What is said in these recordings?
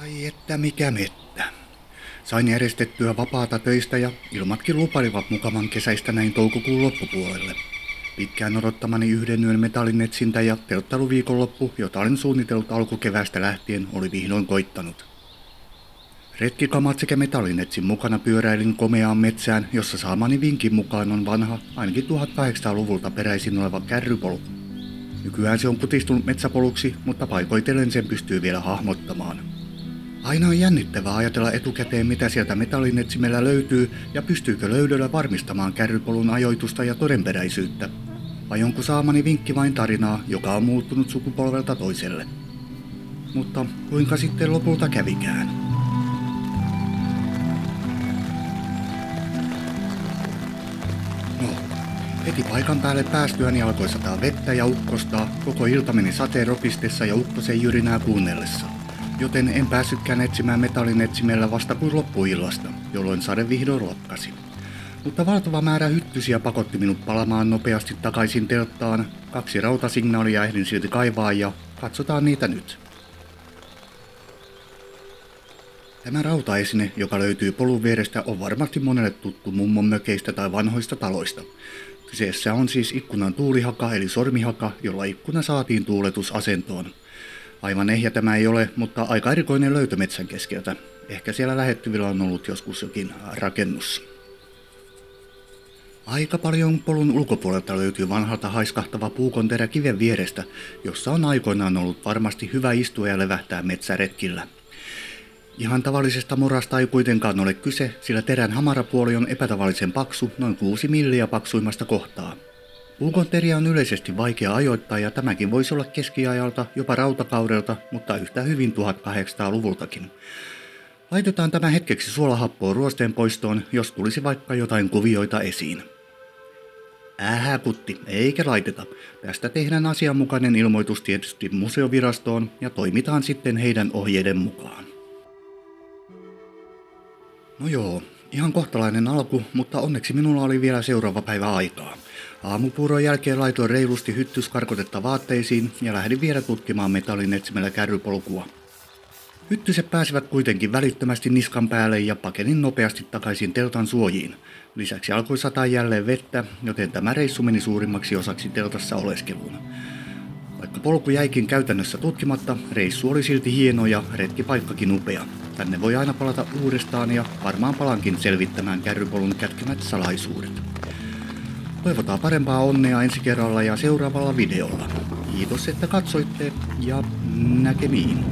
Ai että mikä mettä. Sain järjestettyä vapaata töistä ja ilmatkin lupailivat mukavan kesäistä näin toukokuun loppupuolelle. Pitkään odottamani yhden yön metallinetsintä ja telttailuviikonloppu, jota olin suunnitellut alkukeväästä lähtien, oli vihdoin koittanut. Retkikamat sekä metallinetsin mukana pyöräilin komeaan metsään, jossa saamani vinkin mukaan on vanha, ainakin 1800-luvulta peräisin oleva kärrypolku. Nykyään se on kutistunut metsäpoluksi, mutta paikoitellen sen pystyy vielä hahmottamaan. Aina on jännittävää ajatella etukäteen, mitä sieltä metallinetsimellä löytyy ja pystyykö löydöllä varmistamaan kärrypolun ajoitusta ja todenperäisyyttä. Vai onko saamani vinkki vain tarinaa, joka on muuttunut sukupolvelta toiselle? Mutta kuinka sitten lopulta kävikään? No, heti paikan päälle päästyäni alkoi sataa vettä ja ukkostaa, koko ilta meni sateen ropistessa ja ukkosen jyrinää kuunnellessa. Joten en päässytkään etsimään metallinetsimellä vasta kuin loppuillasta, jolloin sade vihdoin lokkasi. Mutta valtava määrä hyttysiä pakotti minut palamaan nopeasti takaisin telttaan. 2 rautasignaalia ehdin silti kaivaa ja katsotaan niitä nyt. Tämä rautaesine, joka löytyy polun vierestä, on varmasti monelle tuttu mummon mökeistä tai vanhoista taloista. Kyseessä on siis ikkunan tuulihaka eli sormihaka, jolla ikkuna saatiin tuuletusasentoon. Aivan ehjä tämä ei ole, mutta aika erikoinen löytö metsän keskeltä. Ehkä siellä lähettyvillä on ollut joskus jokin rakennus. Aika paljon polun ulkopuolelta löytyy vanhalta haiskahtava puukonterä kiven vierestä, jossa on aikoinaan ollut varmasti hyvä istua ja levähtää metsäretkillä. Ihan tavallisesta morasta ei kuitenkaan ole kyse, sillä terän hamarapuoli on epätavallisen paksu, noin 6 milliä paksuimmasta kohtaa. Puukonteria on yleisesti vaikea ajoittaa ja tämäkin voisi olla keskiajalta, jopa rautakaudelta, mutta yhtä hyvin 1800-luvultakin. Laitetaan tämä hetkeksi suolahappoa ruosteen poistoon, jos tulisi vaikka jotain kuvioita esiin. Kutti, eikä laiteta. Tästä tehdään asianmukainen ilmoitus tietysti museovirastoon ja toimitaan sitten heidän ohjeiden mukaan. No joo, ihan kohtalainen alku, mutta onneksi minulla oli vielä seuraava päivä aikaa. Aamupuuron jälkeen laitoin reilusti hyttyskarkotetta vaatteisiin ja lähdin vielä tutkimaan metallinetsimällä kärrypolkua. Hyttyset pääsivät kuitenkin välittömästi niskan päälle ja pakenin nopeasti takaisin teltan suojiin. Lisäksi alkoi sataa jälleen vettä, joten tämä reissu meni suurimmaksi osaksi teltassa oleskeluun. Vaikka polku jäikin käytännössä tutkimatta, reissu oli silti hieno ja retkipaikkakin upea. Tänne voi aina palata uudestaan ja varmaan palankin selvittämään kärrypolun kätkemät salaisuudet. Toivotaan parempaa onnea ensi kerralla ja seuraavalla videolla. Kiitos, että katsoitte ja näkemiin.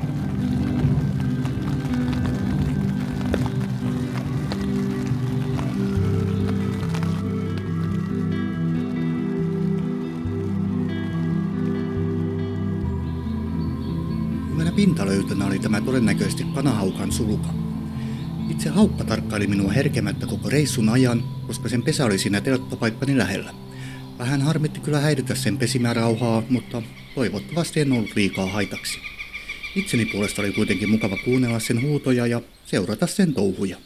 Hyvänä pintalöytönä oli tämä todennäköisesti kanahaukan sulka. Itse haukka tarkkaili minua herkemättä koko reissun ajan, koska sen pesä oli siinä telttapaikkani lähellä. Vähän harmitti kyllä häiritä sen pesimärauhaa, mutta toivottavasti en ollut liikaa haitaksi. Itseni puolesta oli kuitenkin mukava kuunnella sen huutoja ja seurata sen touhuja.